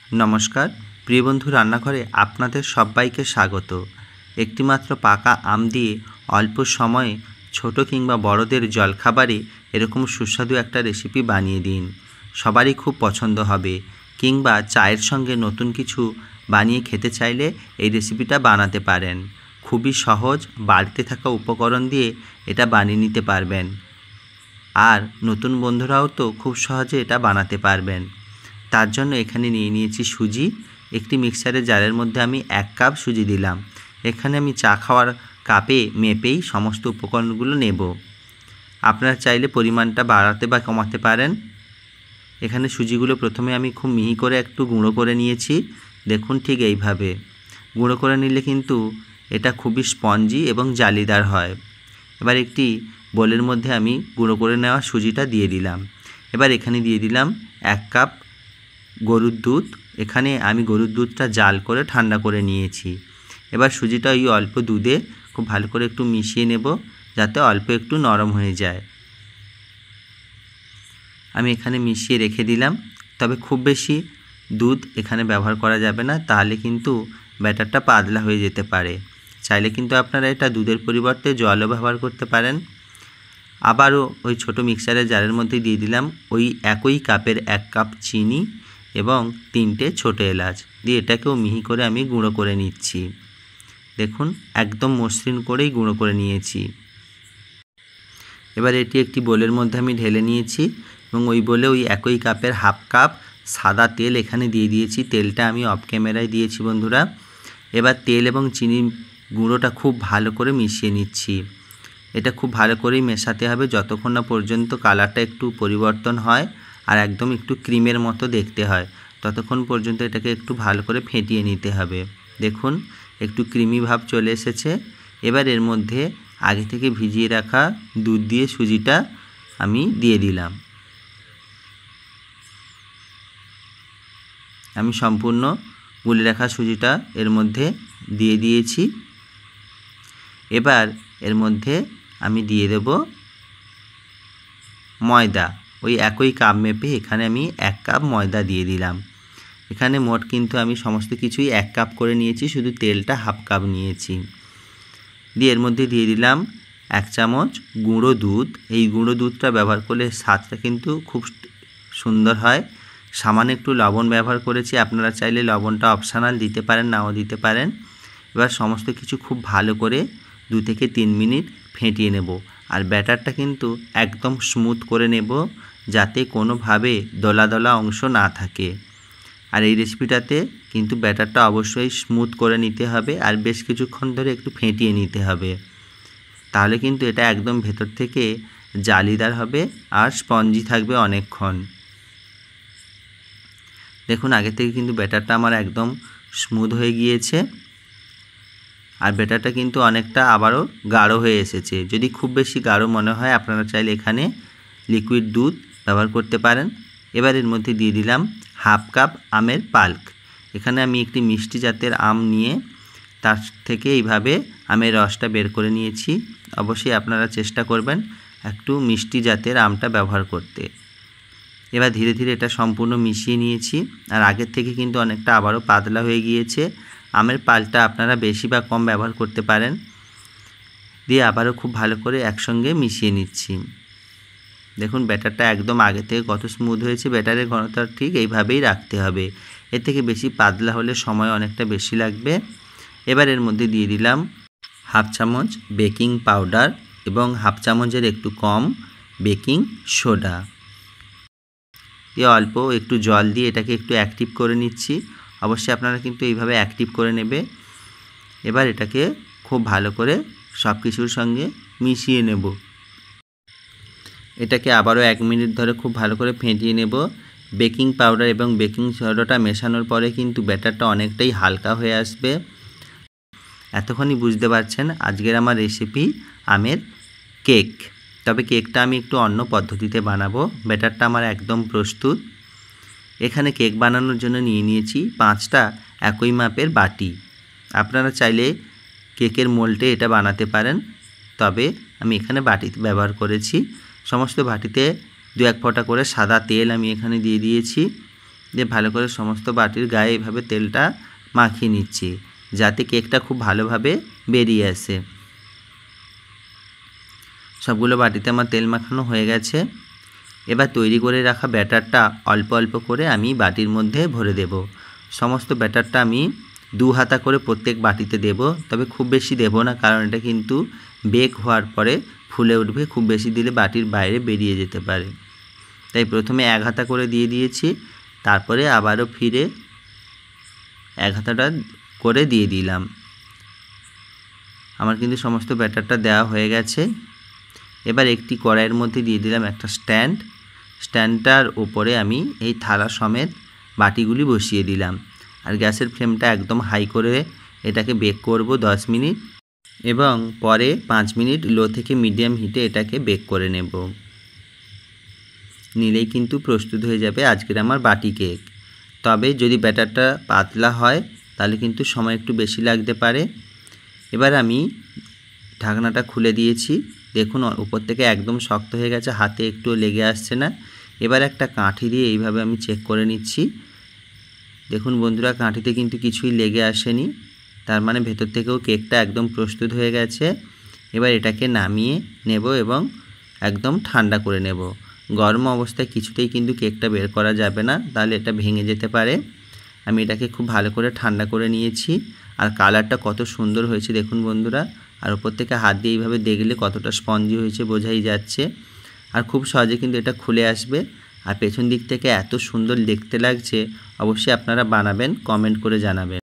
নমস্কার প্রিয় বন্ধু, রান্নাঘরে আপনাদের সবাইকে স্বাগত। একটিমাত্র পাকা আম দিয়ে অল্প সময়ে ছোট কিংবা বড়দের জলখাবারে এরকম সুস্বাদু একটা রেসিপি বানিয়ে দিন। সবারই খুব পছন্দ হবে। কিংবা চায়ের সঙ্গে নতুন কিছু বানিয়ে খেতে চাইলে এই রেসিপিটা বানাতে পারেন। খুবই সহজ, বাড়িতে থাকা উপকরণ দিয়ে এটা বানিয়ে নিতে পারবেন। আর নতুন বন্ধুরাও তো খুব সহজে এটা বানাতে পারবেন। তার জন্য এখানে নিয়ে নিয়েছি সুজি। একটি মিক্সারের জারের মধ্যে আমি 1 কাপ সুজি দিলাম। এখানে আমি চা খাওয়ার কাপে মেপেই সমস্ত উপকরণগুলো নেব। আপনারা চাইলে পরিমাণটা বাড়াতে বা কমাতে পারেন। এখানে সুজিগুলো প্রথমে আমি খুব মিহি করে একটু গুঁড়ো করে নিয়েছি। দেখুন, ঠিক এইভাবে গুঁড়ো করে নিলে কিন্তু এটা খুবই স্পঞ্জি এবং জালিদার হয়। এবার একটি বোলের মধ্যে আমি গুঁড়ো করে নেওয়া সুজিটা দিয়ে দিলাম। এবার এখানে দিয়ে দিলাম 1 কাপ গরুর দুধ। এখানে আমি গরুর দুধটা জাল করে ঠান্ডা করে নিয়েছি। এবার সুজিটা ওই অল্প দুধে খুব ভালো করে একটু মিশিয়ে নেব, যাতে অল্প একটু নরম হয়ে যায়। আমি এখানে মিশিয়ে রেখে দিলাম। তবে খুব বেশি দুধ এখানে ব্যবহার করা যাবে না, তাহলে কিন্তু ব্যাটারটা পাতলা হয়ে যেতে পারে। চাইলে কিন্তু আপনারা এটা দুধের পরিবর্তে জলও ব্যবহার করতে পারেন। আবারও ওই ছোট মিক্সারের জারের মধ্যে দিয়ে দিলাম ওই একই কাপের 1 কাপ চিনি এবং 3টে ছোটো এলাচ দিয়ে এটাকেও মিহি করে আমি গুঁড়ো করে নিচ্ছি। দেখুন, একদম মসৃণ করেই গুঁড়ো করে নিয়েছি। এবার এটি একটি বোলের মধ্যে আমি ঢেলে নিয়েছি এবং ওই বোলে ওই একই কাপের 1/2 কাপ সাদা তেল এখানে দিয়ে দিয়েছি। তেলটা আমি অফ ক্যামেরায় দিয়েছি বন্ধুরা। এবার তেল এবং চিনি গুঁড়োটা খুব ভালো করে মিশিয়ে নিচ্ছি। এটা খুব ভালো করেই মেশাতে হবে যতক্ষণ না পর্যন্ত কালারটা একটু পরিবর্তন হয় আর একদম একটু ক্রিমের মতো দেখতে হয়, ততক্ষণ পর্যন্ত এটাকে একটু ভালো করে ফেটিয়ে নিতে হবে। দেখুন, একটু ক্রিমি ভাব চলে এসেছে। এবার এর মধ্যে আগে থেকে ভিজিয়ে রাখা দুধ দিয়ে সুজিটা আমি দিয়ে দিলাম। আমি সম্পূর্ণ গুলে রাখা সুজিটা এর মধ্যে দিয়ে দিয়েছি। এবার এর মধ্যে আমি দিয়ে দেব ময়দা। ওই একই কাপ মেপে এখানে আমি 1 কাপ ময়দা দিয়ে দিলাম। এখানে মোট কিন্তু আমি সমস্ত কিছুই 1 কাপ করে নিয়েছি, শুধু তেলটা 1/2 কাপ নিয়েছি। দিয়ে এর মধ্যে দিয়ে দিলাম 1 চামচ গুঁড়ো দুধ। এই গুঁড়ো দুধটা ব্যবহার করলে স্বাদটা কিন্তু খুব সুন্দর হয়। সামান্য একটু লবণ ব্যবহার করেছি, আপনারা চাইলে লবণটা অপশনাল দিতে পারেন, নাও দিতে পারেন। এবার সমস্ত কিছু খুব ভালো করে 2 থেকে 3 মিনিট ফেটিয়ে নেব। আর ব্যাটারটা কিন্তু একদম স্মুথ করে নেব, যাতে কোনোভাবে দলা দলা অংশ না থাকে। আর এই রেসিপিটাতে কিন্তু ব্যাটারটা অবশ্যই স্মুথ করে নিতে হবে আর বেশ কিছুক্ষণ ধরে একটু ফেটিয়ে নিতে হবে। তাহলে কিন্তু এটা একদম ভেতর থেকে জালিদার হবে আর স্পঞ্জি থাকবে অনেকক্ষণ। দেখুন, আগে থেকে কিন্তু ব্যাটারটা আমার একদম স্মুথ হয়ে গিয়েছে আর ব্যাটারটা কিন্তু অনেকটা আবারও গাঢ় হয়ে এসেছে। যদি খুব বেশি গাঢ় মনে হয়, আপনারা চাইলে এখানে লিকুইড দুধ ব্যবহার করতে পারেন। এবার এর মধ্যে দিয়ে দিলাম 1/2 কাপ আমের পাল্প। এখানে আমি একটি মিষ্টি জাতের আম নিয়ে তার থেকে এইভাবে আমের রসটা বের করে নিয়েছি। অবশ্যই আপনারা চেষ্টা করবেন একটু মিষ্টি জাতের আমটা ব্যবহার করতে। এবার ধীরে ধীরে এটা সম্পূর্ণ মিশিয়ে নিয়েছি। আর আগের থেকে কিন্তু অনেকটা আবারও পাতলা হয়ে গিয়েছে। আমের পাল্পটা আপনারা বেশি বা কম ব্যবহার করতে পারেন। দিয়ে আবারও খুব ভালো করে একসঙ্গে মিশিয়ে নিচ্ছি। দেখুন, ব্যাটারটা একদম আগে থেকে কত স্মুথ হয়েছে। ব্যাটারের ঘনতা ঠিক এইভাবেই রাখতে হবে। এর থেকে বেশি পাতলা হলে সময় অনেকটা বেশি লাগবে। এবার এর মধ্যে দিয়ে দিলাম 1/2 চামচ বেকিং পাউডার এবং 1/2 চামচের একটু কম বেকিং সোডা। দিয়ে অল্প একটু জল দিয়ে এটাকে একটু অ্যাক্টিভ করে নিচ্ছি। অবশ্যই আপনারা কিন্তু এইভাবে অ্যাক্টিভ করে নেবে। এবার এটাকে খুব ভালো করে সব কিছুর সঙ্গে মিশিয়ে নেব। এটাকে আবারও 1 মিনিট ধরে খুব ভালো করে ফেটিয়ে নেব। বেকিং পাউডার এবং বেকিং সোডাটা মেশানোর পরে কিন্তু ব্যাটারটা অনেকটাই হালকা হয়ে আসবে। এতক্ষণই বুঝতে পারছেন আজকের আমার রেসিপি আমের কেক। তবে কেকটা আমি একটু অন্য পদ্ধতিতে বানাবো। ব্যাটারটা আমার একদম প্রস্তুত। এখানে কেক বানানোর জন্য নিয়ে নিয়েছি 5টা একই মাপের বাটি। আপনারা চাইলে কেকের মোল্ডে এটা বানাতে পারেন, তবে আমি এখানে বাটিতে ব্যবহার করেছি। সমস্ত বাটিতে 2-1 ফোঁটা করে সাদা তেল আমি এখানে দিয়ে দিয়েছি। দিয়ে ভালো করে সমস্ত বাটির গায়ে এইভাবে তেলটা মাখিয়ে নিচ্ছি, যাতে কেকটা খুব ভালোভাবে বেরিয়ে আসে। সবগুলো বাটিতে আমার তেল মাখানো হয়ে গেছে। এবার তৈরি করে রাখা ব্যাটারটা অল্প অল্প করে আমি বাটির মধ্যে ভরে দেব। সমস্ত ব্যাটারটা আমি 2 হাতা করে প্রত্যেক বাটিতে দেব, তবে খুব বেশি দেব না, কারণ এটা কিন্তু বেক হওয়ার পরে ফুলে উঠবে। খুব বেশি দিলে বাটির বাইরে বেরিয়ে যেতে পারে। তাই প্রথমে 1 হাতা করে দিয়ে দিয়েছি, তারপরে আবারও ফিরে 1 হাতাটা করে দিয়ে দিলাম। আমার কিন্তু সমস্ত ব্যাটারটা দেওয়া হয়ে গেছে। এবার একটি কড়াইয়ের মধ্যে দিয়ে দিলাম একটা স্ট্যান্ডটার উপরে আমি এই থালা সমেত বাটিগুলি বসিয়ে দিলাম। আর গ্যাসের ফ্লেমটা একদম হাই করে এটাকে বেক করব 10 মিনিট, এবং পরে 5 মিনিট লো থেকে মিডিয়াম হিটে এটাকে বেক করে নেব। নিলেই কিন্তু প্রস্তুত হয়ে যাবে আজকের আমার বাটি কেক। তবে যদি ব্যাটারটা পাতলা হয় তাহলে কিন্তু সময় একটু বেশি লাগতে পারে। এবার আমি ঢাকনাটা খুলে দিয়েছি। দেখুন উপর থেকে একদম শক্ত হয়ে গেছে, হাতে একটু লেগে আসছে না। এবার একটা কাঠি দিয়ে এইভাবে আমি চেক করে নিচ্ছি। দেখুন বন্ধুরা, কাঠিতে কিন্তু কিছুই লেগে আসেনি, তার মানে ভেতর থেকেও কেকটা একদম প্রস্তুত হয়ে গেছে। এবার এটাকে নামিয়ে নেব এবং একদম ঠান্ডা করে নেব। গরম অবস্থায় কিছুতেই কিন্তু কেকটা বের করা যাবে না, তাহলে এটা ভেঙে যেতে পারে। আমি এটাকে খুব ভালো করে ঠান্ডা করে নিয়েছি। আর কালারটা কত সুন্দর হয়েছে দেখুন বন্ধুরা। আর উপর থেকে হাত দিয়ে এইভাবে দেখলে কতটা স্পঞ্জি হয়েছে বোঝাই যাচ্ছে। আর খুব সহজে কিন্তু এটা খুলে আসবে। আর পেছন দিক থেকে এত সুন্দর দেখতে লাগছে। অবশ্যই আপনারা বানাবেন, কমেন্ট করে জানাবেন।